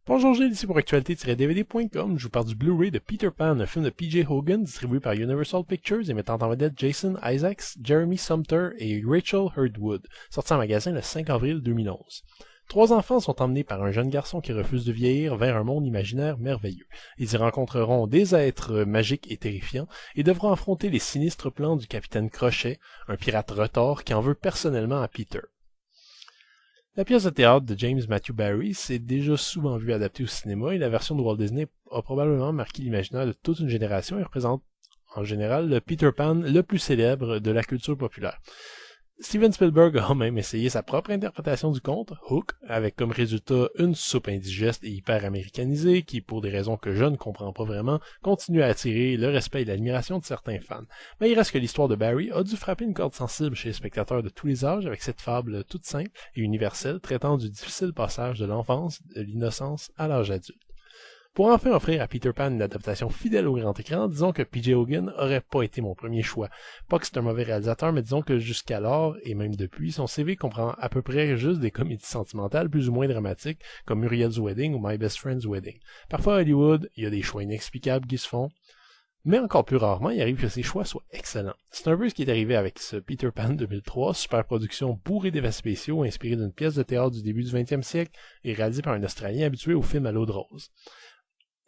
Bonjour Gilles, ici pour actualité-dvd.com. Je vous parle du Blu-ray de Peter Pan, un film de P.J. Hogan distribué par Universal Pictures et mettant en vedette Jason Isaacs, Jeremy Sumpter et Rachel Hurd-Wood, sorti en magasin le 5 avril 2011. Trois enfants sont emmenés par un jeune garçon qui refuse de vieillir vers un monde imaginaire merveilleux. Ils y rencontreront des êtres magiques et terrifiants et devront affronter les sinistres plans du capitaine Crochet, un pirate retors qui en veut personnellement à Peter. La pièce de théâtre de James Matthew Barrie s'est déjà souvent vue adaptée au cinéma et la version de Walt Disney a probablement marqué l'imaginaire de toute une génération et représente en général le Peter Pan le plus célèbre de la culture populaire. Steven Spielberg a même essayé sa propre interprétation du conte, Hook, avec comme résultat une soupe indigeste et hyper américanisée qui, pour des raisons que je ne comprends pas vraiment, continue à attirer le respect et l'admiration de certains fans. Mais il reste que l'histoire de Barrie a dû frapper une corde sensible chez les spectateurs de tous les âges avec cette fable toute simple et universelle traitant du difficile passage de l'enfance, de l'innocence à l'âge adulte. Pour enfin offrir à Peter Pan une adaptation fidèle au grand écran, disons que P.J. Hogan aurait pas été mon premier choix. Pas que c'est un mauvais réalisateur, mais disons que jusqu'alors, et même depuis, son CV comprend à peu près juste des comédies sentimentales plus ou moins dramatiques, comme Muriel's Wedding ou My Best Friend's Wedding. Parfois à Hollywood, il y a des choix inexplicables qui se font, mais encore plus rarement, il arrive que ces choix soient excellents. C'est un peu ce qui est arrivé avec ce Peter Pan 2003, super production bourrée d'effets spéciaux inspirée d'une pièce de théâtre du début du 20e siècle et réalisée par un Australien habitué au film à l'eau de rose.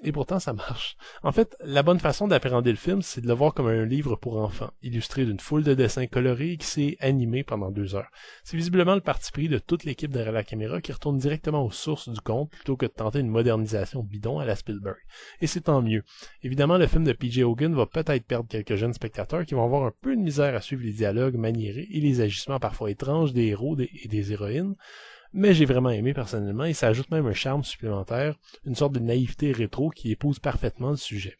Et pourtant, ça marche. En fait, la bonne façon d'appréhender le film, c'est de le voir comme un livre pour enfants, illustré d'une foule de dessins colorés qui s'est animé pendant 2 heures. C'est visiblement le parti pris de toute l'équipe derrière la caméra qui retourne directement aux sources du conte plutôt que de tenter une modernisation bidon à la Spielberg. Et c'est tant mieux. Évidemment, le film de P.J. Hogan va peut-être perdre quelques jeunes spectateurs qui vont avoir un peu de misère à suivre les dialogues maniérés et les agissements parfois étranges des héros et des héroïnes, mais j'ai vraiment aimé personnellement et ça ajoute même un charme supplémentaire, une sorte de naïveté rétro qui épouse parfaitement le sujet.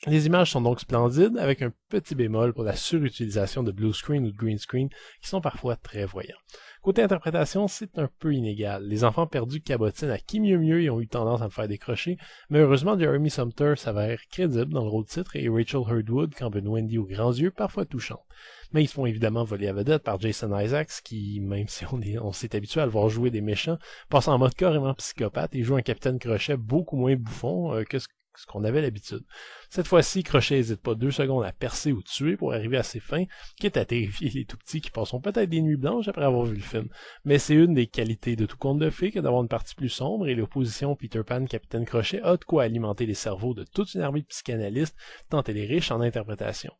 Les images sont donc splendides, avec un petit bémol pour la surutilisation de blue screen ou de green screen qui sont parfois très voyants. Côté interprétation, c'est un peu inégal. Les enfants perdus cabotinent à qui mieux et ont eu tendance à me faire décrocher, mais heureusement Jeremy Sumpter s'avère crédible dans le rôle titre et Rachel Hurd-Wood campe Wendy aux grands yeux parfois touchants. Mais ils se font évidemment voler à vedette par Jason Isaacs qui, même si on s'est habitué à le voir jouer des méchants, passe en mode carrément psychopathe et joue un capitaine Crochet beaucoup moins bouffon que ce qu'on avait l'habitude. Cette fois-ci, Crochet n'hésite pas 2 secondes à percer ou tuer pour arriver à ses fins, quitte à terrifier les tout-petits qui passeront peut-être des nuits blanches après avoir vu le film. Mais c'est une des qualités de tout conte de fées que d'avoir une partie plus sombre et l'opposition Peter Pan Capitaine Crochet a de quoi alimenter les cerveaux de toute une armée de psychanalystes tant elle est riche en interprétation.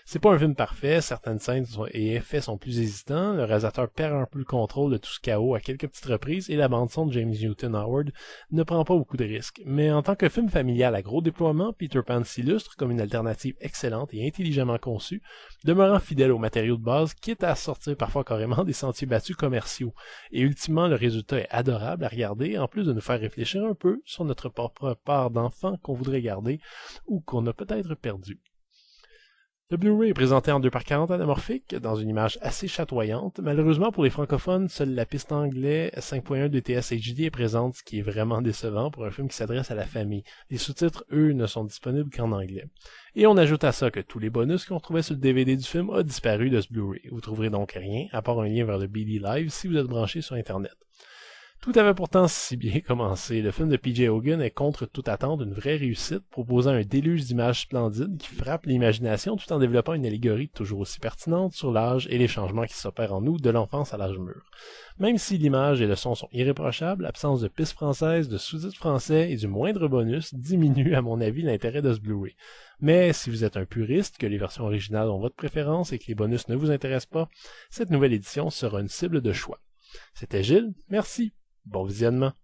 C'est pas un film parfait, certaines scènes et effets sont plus hésitants, le réalisateur perd un peu le contrôle de tout ce chaos à quelques petites reprises et la bande-son de James Newton Howard ne prend pas beaucoup de risques. Mais en tant que film familial à gros déploiement, Peter Pan s'illustre comme une alternative excellente et intelligemment conçue, demeurant fidèle aux matériaux de base, quitte à sortir parfois carrément des sentiers battus commerciaux. Et ultimement, le résultat est adorable à regarder, en plus de nous faire réfléchir un peu sur notre propre part d'enfant qu'on voudrait garder ou qu'on a peut-être perdu. Le Blu-ray est présenté en 2:40 anamorphique, dans une image assez chatoyante. Malheureusement pour les francophones, seule la piste anglais 5.1 DTS HD est présente, ce qui est vraiment décevant pour un film qui s'adresse à la famille. Les sous-titres, eux, ne sont disponibles qu'en anglais. Et on ajoute à ça que tous les bonus qu'on trouvait sur le DVD du film ont disparu de ce Blu-ray. Vous trouverez donc rien, à part un lien vers le BD Live si vous êtes branché sur Internet. Tout avait pourtant si bien commencé. Le film de P.J. Hogan est contre toute attente une vraie réussite, proposant un déluge d'images splendides qui frappent l'imagination tout en développant une allégorie toujours aussi pertinente sur l'âge et les changements qui s'opèrent en nous de l'enfance à l'âge mûr. Même si l'image et le son sont irréprochables, l'absence de pistes françaises, de sous-titres français et du moindre bonus diminue à mon avis l'intérêt de ce Blu-ray. Mais si vous êtes un puriste, que les versions originales ont votre préférence et que les bonus ne vous intéressent pas, cette nouvelle édition sera une cible de choix. C'était Gilles, merci. Bon visionnement.